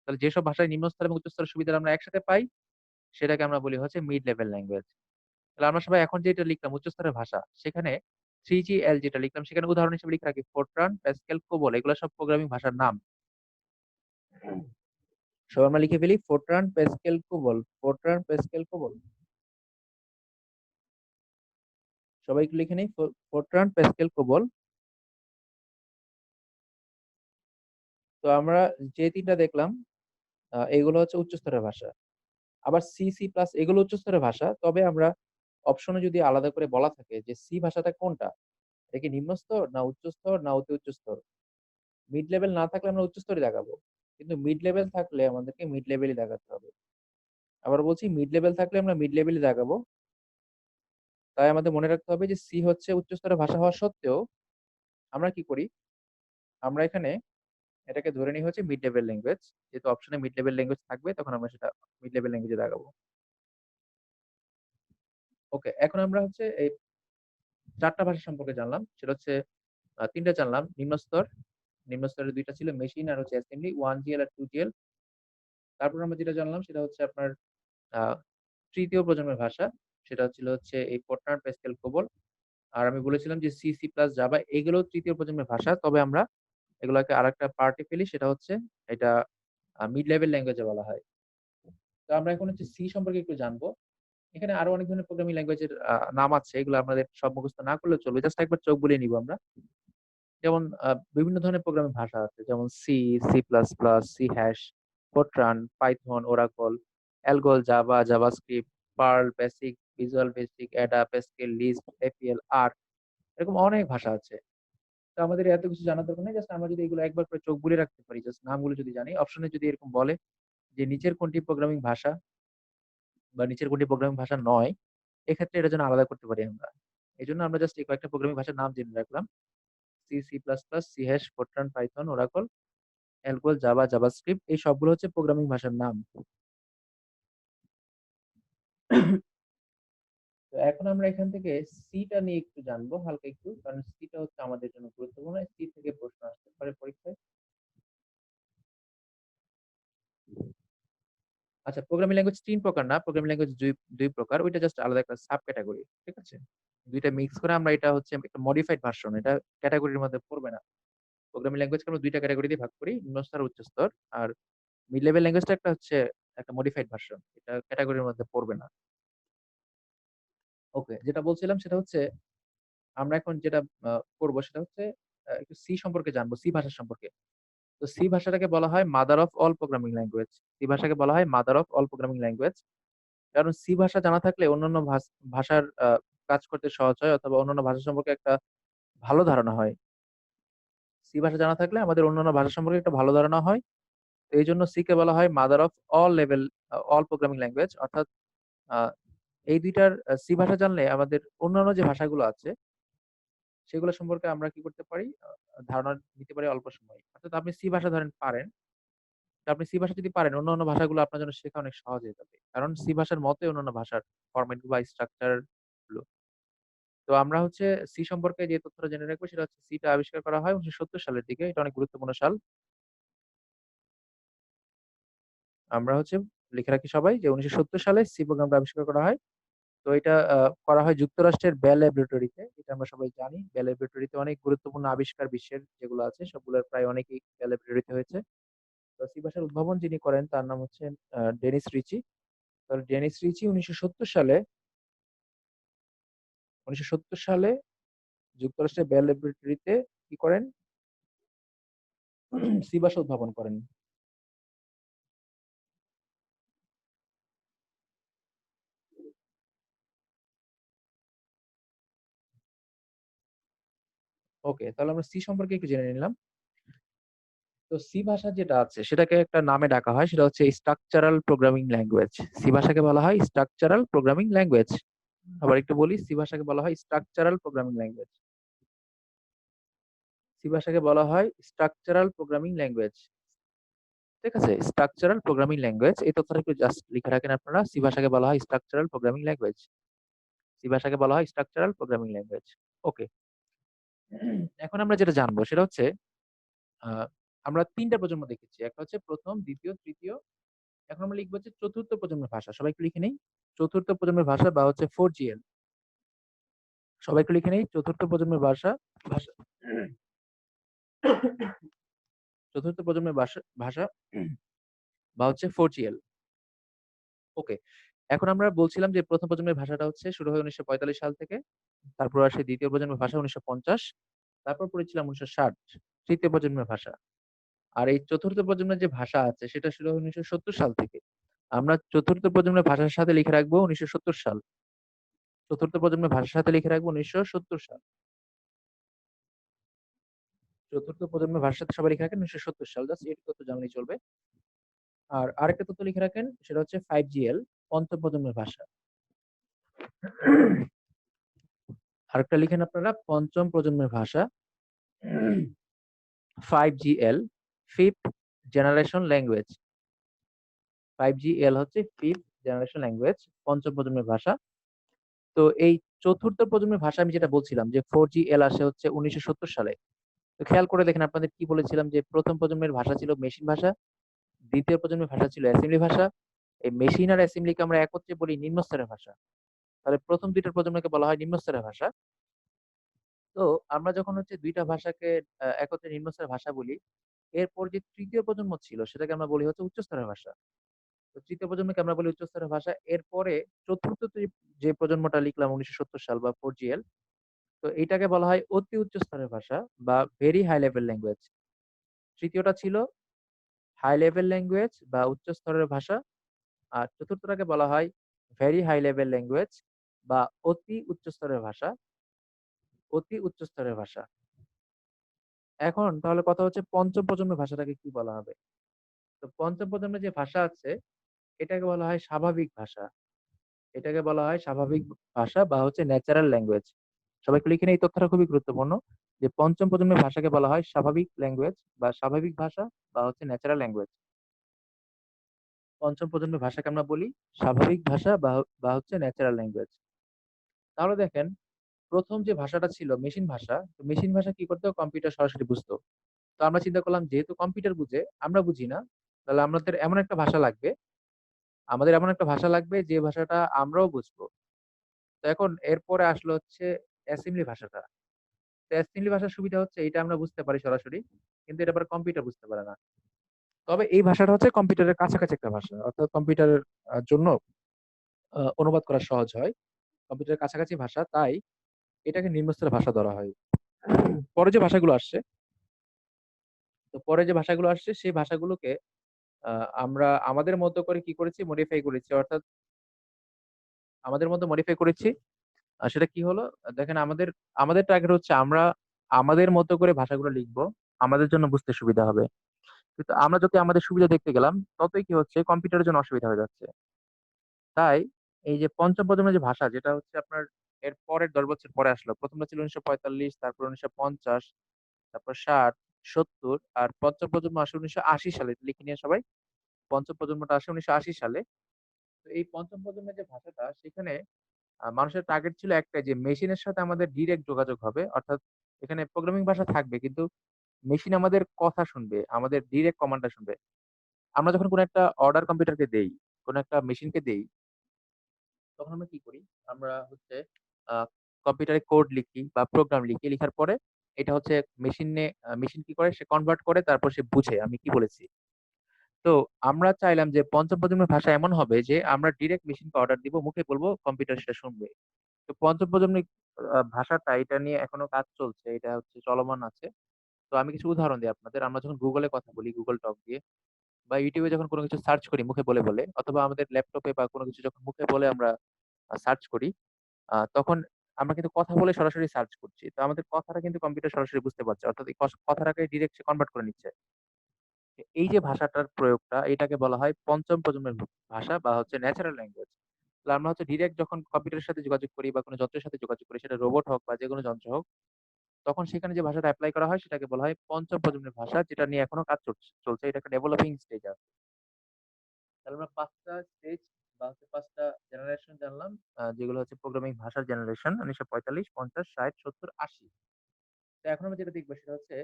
তাহলে যেসব ভাষায় নিম্ন স্তর এবং উচ্চ স্তরের সুবিধা আমরা একসাথে পাই, সেটাকে আমরা বলি হচ্ছে মিড লেভেল ল্যাঙ্গুয়েজ। তাহলে আমরা সবাই এখন যেটা লিখলাম উচ্চ স্তরের ভাষা, সেখানে 3GL যেটা লিখলাম সেখানে উদাহরণ হিসেবে লিখে রাখি ফোরট্রান, প্যাসকেল, কোবল এগুলো সব প্রোগ্রামিং ভাষার নাম। সব আমরা লিখে ফেলি Fortran, Pascal, COBOL. Fortran, Pascal, COBOL. সবাই একটু লিখে নেই ফোরট্রান, প্যাসকেল, কোবল। তো আমরা যে তিনটা দেখলাম এগুলো হচ্ছে উচ্চ স্তরের ভাষা। আবার সি, সি প্লাস এগুলো উচ্চ স্তরের ভাষা। তবে আমরা অপশনে যদি আলাদা করে বলা থাকে যে সি ভাষাটা কোনটা, এটা কি নিম্ন স্তর না উচ্চ স্তর না অতি উচ্চ স্তর, মিড লেভেল না থাকলে আমরা উচ্চ স্তরে দেখাবো, কিন্তু মিড লেভেল থাকলে আমাদেরকে মিড লেভেলই দেখাতে হবে। আবার বলছি মিড লেভেল থাকলে আমরা মিড লেভেলই দেখাবো। তাই আমাদের মনে রাখতে হবে যে সি হচ্ছে উচ্চ স্তরের ভাষা হওয়া সত্ত্বেও আমরা কি করি, আমরা এখানে এটাকে ধরে নিই হচ্ছে মিড লেভেল ল্যাঙ্গুয়েজ। যেহেতু অপশনে মিড লেভেল ল্যাঙ্গুয়েজ থাকবে তখন আমরা সেটা মিড লেভেল ল্যাঙ্গুয়েজে দেখাবো। ওকে, এখন আমরা হচ্ছে এই চারটা ভাষা সম্পর্কে জানলাম। সেটা হচ্ছে তিনটা জানলাম নিম্ন স্তর, নিম্ন স্তরের দুইটা ছিল মেশিন আর হচ্ছে অ্যাসেম্বলি, 1GL আর 2GL। তারপর আমরা যেটা জানলাম সেটা হচ্ছে আপনার আহ, তৃতীয় প্রজন্মের ভাষা, সেটা হচ্ছে এই ফোরট্রান, প্যাসকেল, কোবল। আর আমি বলেছিলাম যে সি, সি প্লাস, জাভা এগুলো তৃতীয় প্রজন্মের ভাষা। তবে আমরা এগুলোকে আরেকটা পার্টে ফেলি, সেটা হচ্ছে এটা মিড লেভেল ল্যাঙ্গুয়েজে বলা হয়। তো আমরা এখন হচ্ছে সি সম্পর্কে একটু জানবো। এখানে আরো অনেক ধরনের প্রোগ্রামিং ল্যাঙ্গুয়েজের নাম আছে, এগুলো আমাদের সব মুখস্থ না করলেও চলবে, জাস্ট একবার চোখ বুলিয়ে নিব আমরা। যেমন বিভিন্ন ধরনের প্রোগ্রামিং ভাষা আছে, যেমন C, C plus plus, C hash, Fortran, Python, Oracle, Algol, Java, JavaScript, Perl, BASIC, Visual BASIC, Ada, Pascal, Lisp, APL, আর এরকম অনেক ভাষা আছে। তো আমাদের এত কিছু জানার দরকার নেই, জাস্ট আমরা যদি এগুলো একবার করে চোখ বুলিয়ে রাখতে পারি, জাস্ট নামগুলো যদি জানি, অপশনে যদি এরকম বলে যে নিচের কোনটি প্রোগ্রামিং ভাষা বা নিচের কোনটি প্রোগ্রামিং ভাষা নয়, এক্ষেত্রে এটা যেন আলাদা করতে পারি আমরা। এই জন্য আমরা জাস্ট এই কয়েকটা প্রোগ্রামিং ভাষার নাম জেনে রাখলাম: C, C plus plus, C hash, Fortran, Python, Oracle, Algol, Java, JavaScript এই সবগুলো হচ্ছে প্রোগ্রামিং ভাষার নাম। তো এখন আমরা এখান থেকে সিটা নিয়ে একটু জানবো হালকা একটু, কারণ সিটা হচ্ছে আমাদের জন্য গুরুত্বপূর্ণ। সি থেকে প্রশ্ন আসতে পারে পরীক্ষায়। আচ্ছা, প্রোগ্রামিং ল্যাঙ্গুয়েজ তিন প্রকার না, প্রোগ্রামিং ল্যাঙ্গুয়েজ দুই দুই প্রকার, ওইটা জাস্ট আলাদা একটা সাব ক্যাটাগরি, ঠিক আছে? দুইটা মিক্স করে আমরা এটা হচ্ছে একটা মডিফাইড ভার্সন, এটা ক্যাটাগরির মধ্যে পড়বে না। প্রোগ্রামিং ল্যাঙ্গুয়েজকে আমরা দুইটা ক্যাটাগরিতে ভাগ করি, নিম্ন স্তর, উচ্চ স্তর। আর মিড লেভেল ল্যাঙ্গুয়েজটা একটা হচ্ছে একটা মডিফাইড ভার্সন, এটা ক্যাটাগরির মধ্যে পড়বে না। ওকে, যেটা বলছিলাম সেটা হচ্ছে আমরা এখন যেটা করবো সেটা হচ্ছে একটু সি সম্পর্কে জানবো, সি ভাষা সম্পর্কে। তো সি ভাষাটাকে বলা হয় mother of all programming language. C ভাষাকে বলা হয় mother of all programming language. কারণ সি ভাষা জানা থাকলে অন্যান্য ভাষার কাজ করতে সহজ হয়, অথবা অন্যান্য ভাষা সম্পর্কে একটা ভালো ধারণা হয়। সি ভাষা জানা থাকলে আমাদের অন্যান্য ভাষা সম্পর্কে একটা ভালো ধারণা হয়। তো এই জন্য সি কে বলা হয় mother of all level all programming language. অর্থাৎ আহ, এই দুইটার সি ভাষা জানলে আমাদের অন্যান্য যে ভাষাগুলো আছে সেগুলো সম্পর্কে আমরা কি করতে পারি, ধারণা নিতে পারি অল্প সময়। অর্থাৎ আপনি সি ভাষা ধরেন পারেন, তো আপনি সি ভাষা যদি পারেন অন্যান্য ভাষাগুলো আপনার জন্য শেখা অনেক সহজ হয়ে যাবে, কারণ সি ভাষার মতোই অন্যান্য ভাষার ফরম্যাট বা স্ট্রাকচার গুলো। তো আমরা হচ্ছে সি সম্পর্কে যে তথ্যটা জেনে রাখবো সেটা হচ্ছে সিটা আবিষ্কার করা হয় 1970 সালের দিকে, এটা অনেক গুরুত্বপূর্ণ সাল। আমরা হচ্ছে লিখে রাখি সবাই যে 1970 সালে সি প্রোগ্রামটা আবিষ্কার করা হয়। তো এটা করা হয় যুক্তরাষ্ট্রের বেল ল্যাবরেটরিতে, এটা আমরা সবাই জানি। বেল ল্যাবরেটরিতে অনেক গুরুত্বপূর্ণ আবিষ্কার বিশ্বের যেগুলো আছে সবগুলোর প্রায় অনেকই বেল ল্যাবরেটরিতে হয়েছে। তো সি ভাষার উদ্ভাবন যিনি করেন তার নাম হচ্ছে ডেনিস রিচি। তো ডেনিস রিচি 1970 সালে যুক্তরাষ্ট্রের বেল ল্যাবরেটরিতে কি করেন, সি ভাষা উদ্ভাবন করেন। ওকে, তাহলে আমরা সি সম্পর্কে একটু জেনে নিলাম। তো সি ভাষা যেটা আছে সেটাকে একটা নামে ডাকা হয়, সেটা হচ্ছে স্ট্রাকচারাল প্রোগ্রামিং ল্যাঙ্গুয়েজ। সি ভাষাকে বলা হয় স্ট্রাকচারাল প্রোগ্রামিং ল্যাঙ্গুয়েজ। আবার একটু বলি, সি ভাষাকে বলা হয় স্ট্রাকচারাল প্রোগ্রামিং ল্যাঙ্গুয়েজ। সি ভাষাকে বলা হয় স্ট্রাকচারাল প্রোগ্রামিং ল্যাঙ্গুয়েজ। ঠিক আছে? স্ট্রাকচারাল প্রোগ্রামিং ল্যাঙ্গুয়েজ, এই তথ্যটা একটু জাস্ট লিখে রাখেন আপনারা। সি ভাষাকে বলা হয় স্ট্রাকচারাল প্রোগ্রামিং ল্যাঙ্গুয়েজ। সি ভাষাকে বলা হয় স্ট্রাকচারাল প্রোগ্রামিং ল্যাঙ্গুয়েজ। ওকে। এখন আমরা যেটা জানবো সেটা হচ্ছে আহ, আমরা 3টা প্রজন্ম দেখেছি। একটা হচ্ছে প্রথম, দ্বিতীয়, তৃতীয়। এখন আমরা লিখবো হচ্ছে চতুর্থ প্রজন্মের ভাষা। সবাই একটু লিখে নেই। চতুর্থ প্রজন্মের ভাষা বা হচ্ছে 4GL। সবাই একটু লিখে নেই। চতুর্থ প্রজন্মের ভাষা ভাষা চতুর্থ প্রজন্মের ভাষা ভাষা বা হচ্ছে 4GL। ওকে। এখন আমরা বলছিলাম যে প্রথম প্রজন্মের ভাষাটা হচ্ছে শুরু হয় 1945 সাল থেকে। তারপর আসে দ্বিতীয় প্রজন্মের ভাষা 1950। তারপর পড়েছিলাম 1960 তৃতীয় প্রজন্মের ভাষা। আর এই চতুর্থ প্রজন্মের যে ভাষা আছে সেটা শুরু হয় 1970 সাল থেকে। আমরা চতুর্থ প্রজন্মের ভাষার সাথে লিখে রাখবো 1970 সাল। চতুর্থ প্রজন্মের ভাষার সাথে লিখে রাখবো 1970 সাল। চতুর্থ প্রজন্মের ভাষার সাথে সবাই লিখে রাখেন 1970 সাল। জাস্ট এই তথ্য জানলেই চলবে। আর আরেকটা তথ্য লিখে রাখেন, সেটা হচ্ছে 5GL, পঞ্চম প্রজন্মের ভাষা। আরেকটা লিখেন আপনারা, পঞ্চম প্রজন্মের ভাষা 5GL, fifth generation language. 5GL হচ্ছে ফিফথ জেনারেশন ল্যাঙ্গুয়েজ, পঞ্চম প্রজন্মের ভাষা। তো এই চতুর্থ প্রজন্মের ভাষা আমি যেটা বলছিলাম যে 4GL আসে হচ্ছে 1970 সালে। তো খেয়াল করে দেখেন, আপনাদের কি বলেছিলাম যে প্রথম প্রজন্মের ভাষা ছিল মেশিন ভাষা, দ্বিতীয় প্রজন্মের ভাষা ছিল অ্যাসেম্বলি ভাষা। এই মেশিন আর অ্যাসেম্বলিকে আমরা একত্রে বলি নিম্ন স্তরের ভাষা। তাহলে প্রথম দুইটা প্রজন্মকে বলা হয় নিম্ন স্তরের ভাষা। তো আমরা যখন হচ্ছে দুইটা ভাষাকে একত্রে নিম্ন স্তরের ভাষা বলি, এরপর যে তৃতীয় প্রজন্ম ছিল সেটাকে আমরা বলি হচ্ছে উচ্চ স্তরের ভাষা। তো তৃতীয় প্রজন্মকে আমরা বলি উচ্চ স্তরের ভাষা। এরপরে চতুর্থ যে প্রজন্মটা লিখলাম 1970 সাল বা 4GL, তো এটাকে বলা হয় অতি উচ্চ স্তরের ভাষা বা ভেরি হাই লেভেল ল্যাঙ্গুয়েজ। তৃতীয়টা ছিল হাই লেভেল ল্যাঙ্গুয়েজ বা উচ্চ স্তরের ভাষা। আর চতুর্থটাকে বলা হয় ভেরি হাই লেভেল ল্যাঙ্গুয়েজ বা অতি উচ্চ স্তরের ভাষা। অতি উচ্চ স্তরের ভাষা। এখন তাহলে কথা হচ্ছে পঞ্চম প্রজন্মের ভাষাটাকে কি বলা হবে? তো পঞ্চম প্রজন্মের যে ভাষা আছে এটাকে বলা হয় স্বাভাবিক ভাষা। এটাকে বলা হয় স্বাভাবিক ভাষা বা হচ্ছে ন্যাচারাল ল্যাঙ্গুয়েজ। সবাই একটু লিখে নিন, এই তথ্যটা খুবই গুরুত্বপূর্ণ যে পঞ্চম প্রজন্মের ভাষাকে বলা হয় স্বাভাবিক ল্যাঙ্গুয়েজ বা স্বাভাবিক ভাষা বা হচ্ছে ন্যাচারাল ল্যাঙ্গুয়েজ। পঞ্চম প্রজন্মের ভাষাকে আমরা বলি স্বাভাবিক ভাষা বা হচ্ছে ন্যাচারাল ল্যাঙ্গুয়েজ। তাহলে দেখেন, প্রথম যে ভাষাটা ছিল মেশিন ভাষা, তো মেশিন ভাষা কি করতো? কম্পিউটার সরাসরি বুঝতো। তো আমরা চিন্তা করলাম যেহেতু কম্পিউটার বুঝে, আমরা বুঝি না, তাহলে আমাদের এমন একটা ভাষা লাগবে যে ভাষাটা আমরাও বুঝবো। তো এখন এরপরে আসলো হচ্ছে অ্যাসেম্বলি ভাষাটা। তো অ্যাসেম্বলি ভাষার সুবিধা হচ্ছে এটা আমরা বুঝতে পারি সরাসরি, কিন্তু এটা আবার কম্পিউটার বুঝতে পারে না। তবে এই ভাষাটা হচ্ছে কম্পিউটারের কাছাকাছি একটা ভাষা, অর্থাৎ কম্পিউটারের জন্য অনুবাদ করা সহজ হয়। কম্পিউটারের কাছাকাছি ভাষা, তাই এটাকে নিম্নস্তরের ভাষা ধরা হয়। পরে যে ভাষাগুলো আসছে পরে যে ভাষাগুলো আসছে সেই ভাষাগুলোকে আমরা আমাদের মতো করে কি করেছি? মডিফাই করেছি। অর্থাৎ আমাদের মতো মডিফাই করেছি। সেটা কি হলো? দেখেন, আমাদের টার্গেট হচ্ছে আমরা আমাদের মতো করে ভাষাগুলো লিখবো। আমাদের জন্য বুঝতে সুবিধা হবে। কিন্তু আমরা যত আমাদের সুবিধা দেখতে গেলাম, ততই কি হচ্ছে? কম্পিউটারের জন্য অসুবিধা হয়ে যাচ্ছে। তাই এই যে পঞ্চম প্রজন্মের যে ভাষা, যেটা হচ্ছে আপনার এর পরের 10 বছর পরে আসলো। প্রথমটা ছিল 1945, তারপর 1950, তারপর 60, 70, আর পঞ্চম প্রজন্ম আসে 1980 সালে। এটা লিখে নিয়ে সবাই। পঞ্চম প্রজন্মটা আসে 1980 সালে। তো এই পঞ্চম প্রজন্মের যে ভাষাটা, সেখানে মানুষের টার্গেট ছিল একটাই, যে মেশিনের সাথে আমাদের ডিরেক্ট যোগাযোগ হবে। অর্থাৎ এখানে প্রোগ্রামিং ভাষা থাকবে, কিন্তু মেশিন আমাদের কথা শুনবে, আমাদের ডিরেক্ট কমান্ডটা শুনবে। আমরা যখন কোনো একটা অর্ডার কম্পিউটারকে দেই, কোনো একটা মেশিনকে দেই, তখন আমরা কি করি? আমরা হচ্ছে আহ কম্পিউটারে কোড লিখি বা প্রোগ্রাম লিখি। লিখার পরে এটা হচ্ছে মেশিন কি করে? সে কনভার্ট করে, তারপর সে বুঝে আমি কি বলেছি। তো আমরা চাইলাম যে পঞ্চম প্রজন্মের ভাষা এমন হবে যে আমরা ডিরেক্ট মেশিনকে অর্ডার দিব, মুখে বলবো, কম্পিউটার সেটা শুনবে। তো পঞ্চম প্রজন্মের ভাষাটা, এটা নিয়ে এখনো কাজ চলছে, এটা হচ্ছে চলমান আছে। তো আমি কিছু উদাহরণ দিই আপনাদের। আমরা যখন গুগলে কথা বলি, গুগল টক দিয়ে, বা ইউটিউবে যখন কোনো কিছু সার্চ করি মুখে বলে বলে, অথবা আমাদের ল্যাপটপে বা কোনো কিছু যখন মুখে বলে আমরা সার্চ করি, তখন আমরা কিন্তু কথা বলে সরাসরি সার্চ করছি। তো আমাদের কথাটা কিন্তু কম্পিউটার সরাসরি বুঝতে পারছে, অর্থাৎ এই কথাটাকে ডিরেক্ট সে কনভার্ট করে নিচ্ছে। এই যে ভাষাটার প্রয়োগটা, এটাকে বলা হয় পঞ্চম প্রজন্মের ভাষা বা হচ্ছে ন্যাচারাল ল্যাঙ্গুয়েজ। তাহলে আমরা হচ্ছে ডিরেক্ট যখন কম্পিউটারের সাথে যোগাযোগ করি বা কোনো যন্ত্রের সাথে যোগাযোগ করি, সেটা রোবট হোক বা যে কোনো যন্ত্র হোক, তখন সেখানে যে ভাষাটা অ্যাপ্লাই করা হয় সেটাকে বলা হয় পঞ্চম প্রজন্মের ভাষা, যেটা নিয়ে এখনো কাজ চলছে। এটা একটা ডেভেলপিং স্টেজ আছে। তাহলে আমরা ৫টা স্টেজ বা হচ্ছে ৫টা জেনারেশন জানলাম, যেগুলো হচ্ছে প্রোগ্রামিং ভাষার জেনারেশন ১৯৪৫, ৫০, ৬০, ৭০, ৮০। তো এখন আমরা যেটা দেখবো সেটা হচ্ছে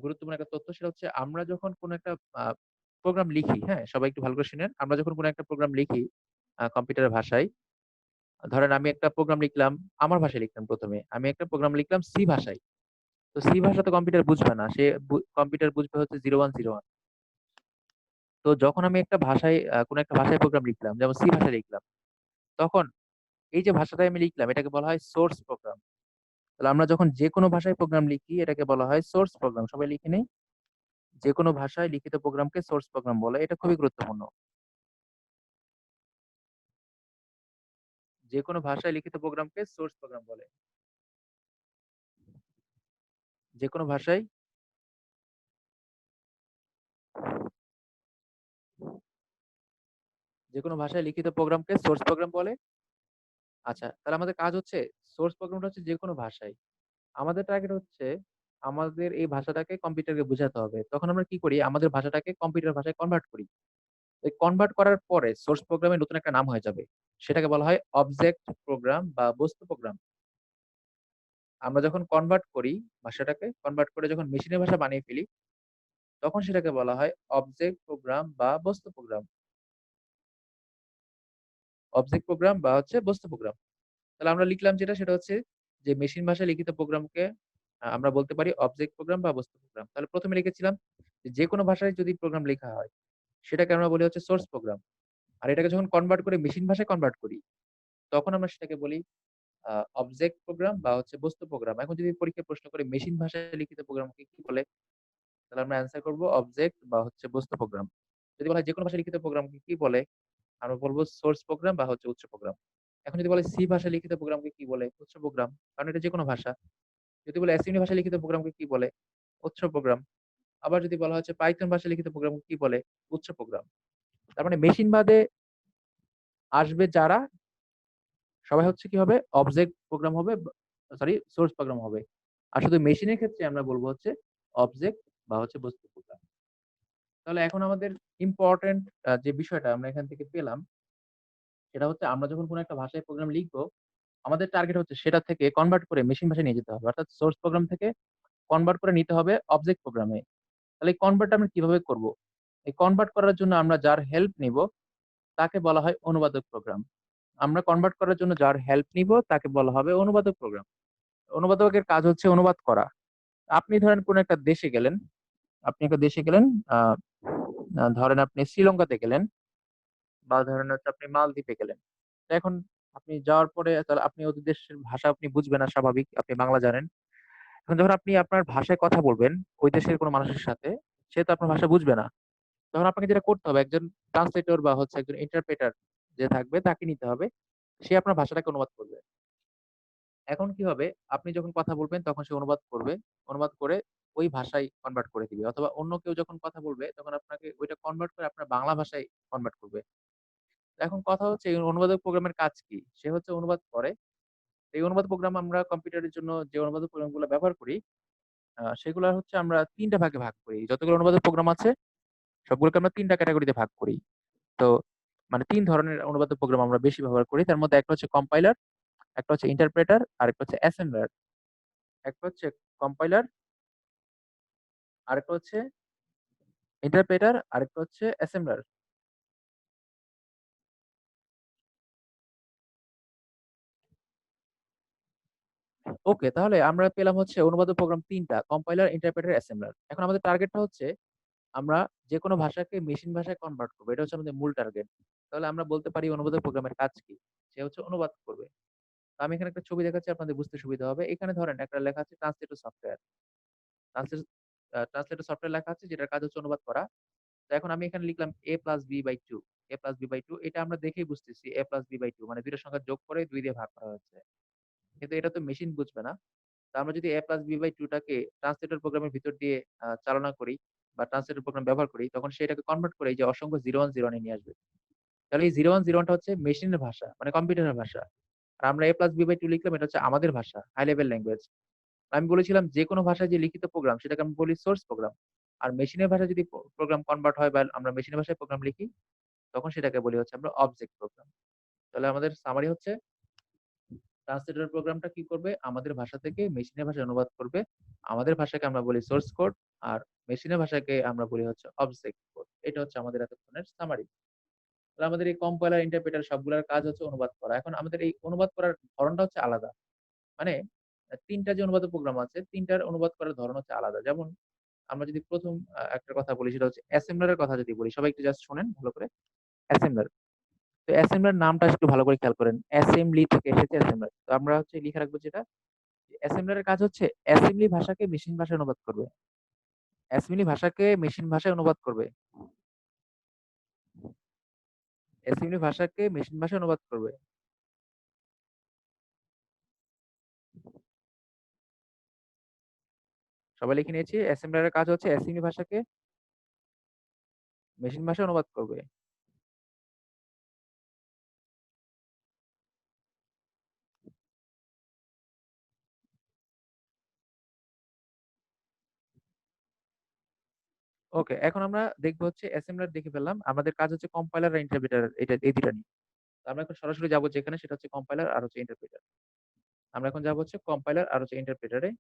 গুরুত্বপূর্ণ একটা তথ্য, সেটা হচ্ছে আমরা যখন কোনো একটা আ প্রোগ্রাম লিখি, হ্যাঁ? সবাই একটু ভালো করে শুনেন। আমরা যখন কোনো একটা প্রোগ্রাম লিখি কম্পিউটারের ভাষায়, ধরেন আমি একটা প্রোগ্রাম লিখলাম, আমার ভাষায় লিখলাম ১ম এ। আমি একটা প্রোগ্রাম লিখলাম সি ভাষায়। তো সি ভাষা তো কম্পিউটার বুঝবে না। সে কম্পিউটার বুঝবে হচ্ছে 0101। তো যখন আমি একটা ভাষায় কোনো একটা ভাষায় প্রোগ্রাম লিখলাম, যেমন সি ভাষায় লিখলাম, তখন এই যে ভাষাটায় আমি লিখলাম এটাকে বলা হয় সোর্স প্রোগ্রাম। তাহলে আমরা যখন যেকোনো ভাষায় প্রোগ্রাম লিখি এটাকে বলা হয় সোর্স প্রোগ্রাম। সবাই লিখে নেই? যেকোনো ভাষায় লিখিত প্রোগ্রামকে সোর্স প্রোগ্রাম বলে। এটা খুবই গুরুত্বপূর্ণ। যেকোনো ভাষায় লিখিত প্রোগ্রামকে সোর্স প্রোগ্রাম বলে। যেকোনো ভাষায় যেকোনো ভাষায় লিখিত প্রোগ্রামকে সোর্স প্রোগ্রাম বলে। আচ্ছা, তাহলে আমাদের কাজ হচ্ছে সোর্স প্রোগ্রামটা হচ্ছে যেকোনো ভাষায়। আমাদের টার্গেট হচ্ছে আমাদের এই ভাষাটাকে কম্পিউটারকে বুঝাতে হবে। তখন আমরা কি করি? আমাদের ভাষাটাকে কম্পিউটার ভাষায় কনভার্ট করি। এই কনভার্ট করার পরে সোর্স প্রোগ্রামের নতুন একটা নাম হয়ে যাবে। সেটাকে বলা হয় অবজেক্ট প্রোগ্রাম বা বস্তু প্রোগ্রাম। আমরা যখন কনভার্ট করি ভাষাটাকে, কনভার্ট করে যখন মেশিনের ভাষা বানিয়ে ফেলি, তখন সেটাকে বলা হয় অবজেক্ট প্রোগ্রাম বা বস্তু প্রোগ্রাম। অবজেক্ট প্রোগ্রাম বা হচ্ছে বস্তু প্রোগ্রাম। তাহলে আমরা লিখলাম যেটা সেটা হচ্ছে যে মেশিন ভাষায় লিখিত প্রোগ্রামকে আমরা বলতে পারি অবজেক্ট প্রোগ্রাম বা বস্তু প্রোগ্রাম। তাহলে ১ম এ লিখেছিলাম যে যেকোনো ভাষায় যদি প্রোগ্রাম লেখা হয় সেটাকে আমরা বলি হচ্ছে সোর্স প্রোগ্রাম। আর এটাকে যখন কনভার্ট করে মেশিন ভাষায় কনভার্ট করি, তখন আমরা সেটাকে বলি আ অবজেক্ট প্রোগ্রাম বা হচ্ছে বস্তু প্রোগ্রাম। এখন যদি পরীক্ষায় প্রশ্ন করে মেশিন ভাষায় লিখিত প্রোগ্রামকে কি বলে? তাহলে আমরা অ্যান্সার করব অবজেক্ট বা হচ্ছে বস্তু প্রোগ্রাম। যদি বলা হয় যেকোনো ভাষায় লিখিত প্রোগ্রামকে কি বলে? আমরা বলব সোর্স প্রোগ্রাম বা হচ্ছে উৎস প্রোগ্রাম। এখন যদি বলে সি ভাষায় লিখিত প্রোগ্রামকে কি বলে? উৎস প্রোগ্রাম। কারণ এটা যেকোনো ভাষা। যদি বলে অ্যাসিউনি ভাষায় লিখিত প্রোগ্রামকে কি বলে? উৎস প্রোগ্রাম। আবার যদি বলা হচ্ছে পাইথন ভাষায় লিখিত প্রোগ্রামকে কি বলে? উৎস প্রোগ্রাম। তার মানে মেশিন বাদে আসবে যারা সবাই হচ্ছে কি হবে? অবজেক্ট প্রোগ্রাম হবে, সরি সোর্স প্রোগ্রাম হবে। আর শুধু মেশিনের ক্ষেত্রে আমরা বলব হচ্ছে অবজেক্ট বা হচ্ছে বস্তু প্রোগ্রাম। তাহলে এখন আমাদের ইম্পোর্টেন্ট যে বিষয়টা আমরা এখান থেকে পেলাম সেটা হচ্ছে আমরা যখন কোন একটা ভাষায় প্রোগ্রাম লিখব, আমাদের টার্গেট হচ্ছে সেটা থেকে কনভার্ট করে মেশিন ভাষায় নিয়ে যেতে হবে। অর্থাৎ সোর্স প্রোগ্রাম থেকে কনভার্ট করে নিতে হবে অবজেক্ট প্রোগ্রামে। তাহলে এই কনভার্ট আমরা কিভাবে করব? এই কনভার্ট করার জন্য আমরা যার হেল্প নিব তাকে বলা হয় অনুবাদক প্রোগ্রাম। আমরা কনভার্ট করার জন্য যার হেল্প নিব তাকে বলা হবে অনুবাদক প্রোগ্রাম। অনুবাদকের কাজ হচ্ছে অনুবাদ করা। আপনি ধরেন কোন একটা দেশে গেলেন, আপনি একটা দেশে গেলেন, আ আ ধরেন আপনি শ্রীলঙ্কাতে গেলেন বা ধরেন হচ্ছে আপনি মালদ্বীপে গেলেন। তো এখন আপনি যাওয়ার পরে তাহলে আপনি ওদের দেশের ভাষা আপনি বুঝবেন না স্বাভাবিক, আপনি বাংলা জানেন। এখন যখন আপনি আপনার ভাষায় কথা বলবেন ওই দেশের কোন মানুষের সাথে, সে তো আপনার ভাষা বুঝবে না। তখন আপনাকে যেটা করতে হবে একজন ট্রান্সলেটর বা হচ্ছে একজন ইন্টারপ্রেটার যে থাকবে তাকে নিতে হবে। সে আপনার ভাষাটাকে অনুবাদ করবে। এখন কি হবে? আপনি যখন কথা বলবেন তখন সে অনুবাদ করবে। অনুবাদ করে ওই ভাষায় কনভার্ট করে দিবে। অথবা অন্য কেউ যখন কথা বলবে তখন আপনাকে ওইটা কনভার্ট করে আপনার বাংলা ভাষায় কনভার্ট করবে। এখন কথা হচ্ছে এই অনুবাদক প্রোগ্রামের কাজ কি? সে হচ্ছে অনুবাদ করে। এই অনুবাদ প্রোগ্রাম আমরা কম্পিউটারের জন্য যে অনুবাদক প্রোগ্রামগুলো ব্যবহার করি, সেগুলা হচ্ছে আমরা ৩ টা ভাগে ভাগ করি। যতগুলো অনুবাদক প্রোগ্রাম আছে সবগুলোকে আমরা ৩ টা ক্যাটেগরিতে ভাগ করি। তো মানে ৩ ধরনের অনুবাদক প্রোগ্রাম আমরা বেশি ব্যবহার করি। তার মধ্যে একটা হচ্ছে কম্পাইলার, একটা হচ্ছে ইন্টারপ্রেটার, আরেকটা হচ্ছে অ্যাসেম্বলার। একটা হচ্ছে কম্পাইলার, আরেকটা হচ্ছে ইন্টারপ্রেটার, আরেকটা হচ্ছে অ্যাসেম্বলার। ওকে, তাহলে আমরা পেলাম হচ্ছে অনুবাদক প্রোগ্রাম ৩ টা কম্পাইলার, ইন্টারপ্রেটার, অ্যাসেম্বলার। এখন আমাদের টার্গেটটা হচ্ছে আমরা যেকোনো ভাষাকে মেশিন ভাষায় কনভার্ট করব। এটা হচ্ছে আমাদের মূল টার্গেট। তাহলে আমরা বলতে পারি অনুবাদক প্রোগ্রামের কাজ কি? সে হচ্ছে অনুবাদ করবে। তো আমি এখানে একটা ছবি দেখাচ্ছি আপনাদের বুঝতে সুবিধা হবে। এখানে ধরেন একটা লেখা আছে translator software. Translate translator software লেখা আছে যেটার কাজ হচ্ছে অনুবাদ করা। তো এখন আমি এখানে লিখলাম a+b/2 a+b/2 এটা আমরা দেখেই বুঝতেছি a+b/2 মানে ২ টা সংখ্যা যোগ করে ২ দিয়ে ভাগ করা হচ্ছে। কিন্তু এটা তো মেশিন বুঝবে না। তো আমরা যদি a+b/2 টাকে ট্রান্সলেটর প্রোগ্রামের ভিতর দিয়ে চালনা করি বা ট্রান্সলেটর প্রোগ্রাম ব্যবহার করি তখন সে এটাকে কনভার্ট করে এই যে অসংখ্য 01 01 এ নিয়ে আসবে। তাহলে এই 01 01 টা হচ্ছে মেশিনের ভাষা মানে কম্পিউটারের ভাষা। আর আমরা a+b/2 লিখলাম এটা হচ্ছে আমাদের ভাষা, হাই লেভেল ল্যাঙ্গুয়েজ। আমি বলেছিলাম যে কোনো ভাষায় যে লিখিত প্রোগ্রাম সেটাকে আমি বলি সোর্স প্রোগ্রাম। আর মেশিনের ভাষায় যদি প্রোগ্রাম কনভার্ট হয় বা আমরা মেশিনের ভাষায় প্রোগ্রাম লিখি তখন সেটাকে বলি হচ্ছে আমরা অবজেক্ট প্রোগ্রাম। তাহলে আমাদের সামারি হচ্ছে ট্রান্সলেটর প্রোগ্রামটা কি করবে? আমাদের ভাষা থেকে মেশিনের ভাষায় অনুবাদ করবে। আমাদের ভাষাকে আমরা বলি সোর্স কোড আর মেশিনের ভাষাকে আমরা বলি হচ্ছে অবজেক্ট কোড। এটা হচ্ছে আমাদের এতক্ষণের সামারি। তাহলে আমাদের এই কম্পাইলার, ইন্টারপ্রেটার সবগুলোর কাজ হচ্ছে অনুবাদ করা। এখন আমাদের এই অনুবাদ করার ধরনটা হচ্ছে আলাদা। মানে ৩ টা যে অনুবাদের প্রোগ্রাম আছে, ৩ টার অনুবাদ করার ধরন হচ্ছে আলাদা। যেমন আমরা যদি ১ম একটা কথা বলি সেটা হচ্ছে অ্যাসেম্বলার এর কথা যদি বলি, সবাই একটু জাস্ট শোনেন ভালো করে। অ্যাসেম্বলার। তো অ্যাসেম্বলার নামটা একটু ভালো করে খেয়াল করেন। অ্যাসেম্বলি থেকে এসেছে অ্যাসেম্বলার। তো আমরা হচ্ছে লিখে রাখবো যেটা, অ্যাসেম্বলার এর কাজ হচ্ছে অ্যাসেম্বলি ভাষাকে মেশিন ভাষায় অনুবাদ করবে। অ্যাসেম্বলি ভাষাকে মেশিন ভাষায় অনুবাদ করবে। অ্যাসেম্বলি ভাষাকে মেশিন ভাষায় অনুবাদ করবে। সবাই লিখে নিয়েছি। অ্যাসেম্বলার এর কাজ হচ্ছে অ্যাসেম্বলি ভাষাকে মেশিন ভাষায় অনুবাদ করবে। ওকে, এখন আমরা দেখবো হচ্ছে অ্যাসেম্বলার দেখে ফেললাম। আমাদের কাজ হচ্ছে কম্পাইলার আর ইন্টারপ্রেটার, এটা এই ২ টা নিয়ে। তো আমরা এখন সরাসরি যাবো যেখানে, সেটা হচ্ছে কম্পাইলার আর হচ্ছে ইন্টারপ্রেটার। আমরা এখন যাবো হচ্ছে কম্পাইলার আর হচ্ছে ইন্টারপ্রেটারে।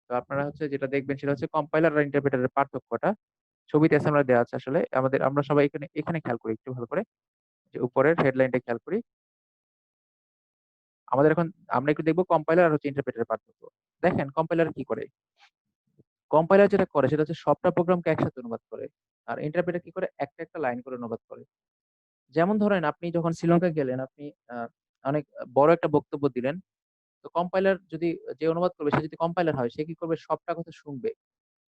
তো আপনারা হচ্ছে যেটা দেখবেন সেটা হচ্ছে কম্পাইলার আর ইন্টারপ্রেটারের পার্থক্যটা। ছবিতে অ্যাসেম্বলার দেওয়া আছে আসলে। আমরা সবাই এখানে এখানে খেয়াল করি একটু ভালো করে। যে উপরের হেডলাইনটা খেয়াল করি। আমাদের এখন আমরা একটু দেখবো কম্পাইলার আর হচ্ছে ইন্টারপ্রেটারের পার্থক্য। দেখেন কম্পাইলার কি করে? কম্পাইলার যেটা করে সেটা হচ্ছে সবটা প্রোগ্রামকে একসাথে অনুবাদ করে। আর ইন্টারপ্রেটার কি করে? একটা লাইন করে অনুবাদ করে। যেমন ধরেন আপনি যখন শ্রীলঙ্কা গেলেন, আপনি আ অনেক বড় একটা বক্তব্য দিলেন। তো কম্পাইলার যদি, যে অনুবাদ করবে সে যদি কম্পাইলার হয়, সে কি করবে? সবটা কথা শুনবে।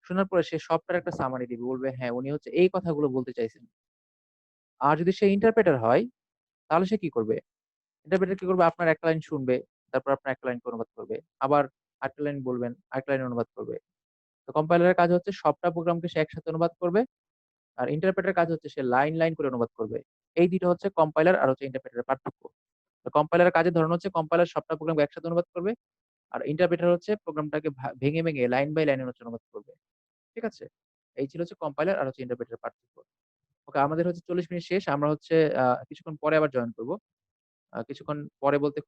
শোনার পরে সে সবটার একটা সামারি দিবে। বলবে হ্যাঁ, উনি হচ্ছে এই কথাগুলো বলতে চাইছেন। আর যদি সে ইন্টারপ্রেটার হয়, তাহলে সে কি করবে? ইন্টারপ্রেটার কি করবে? আপনার একটা লাইন শুনবে, তারপর আপনার একটা লাইনকে অনুবাদ করবে। আবার আরেকটা লাইন বলবেন, আরেকটা লাইন অনুবাদ করবে। তো কম্পাইলারের কাজ হচ্ছে সবটা প্রোগ্রামকে সে একসাথে অনুবাদ করবে। আর ইন্টারপ্রেটারের কাজ হচ্ছে সে লাইন করে অনুবাদ করবে। এই ২ টা হচ্ছে কম্পাইলার আর হচ্ছে ইন্টারপ্রেটারের পার্থক্য। তো কম্পাইলারের কাজের ধরন হচ্ছে কম্পাইলার সবটা প্রোগ্রামকে একসাথে অনুবাদ করবে। আর ইন্টারপ্রেটার হচ্ছে প্রোগ্রামটাকে ভেঙে লাইন বাই লাইন হচ্ছে অনুবাদ করবে। ঠিক আছে? এই ছিল হচ্ছে কম্পাইলার আর হচ্ছে ইন্টারপ্রেটারের পার্থক্য। ওকে, আমাদের হচ্ছে ৪০ মিনিট শেষ। আমরা হচ্ছে কিছুক্ষণ পরে আবার জয়েন করব। কিছুক্ষণ পরে বলতে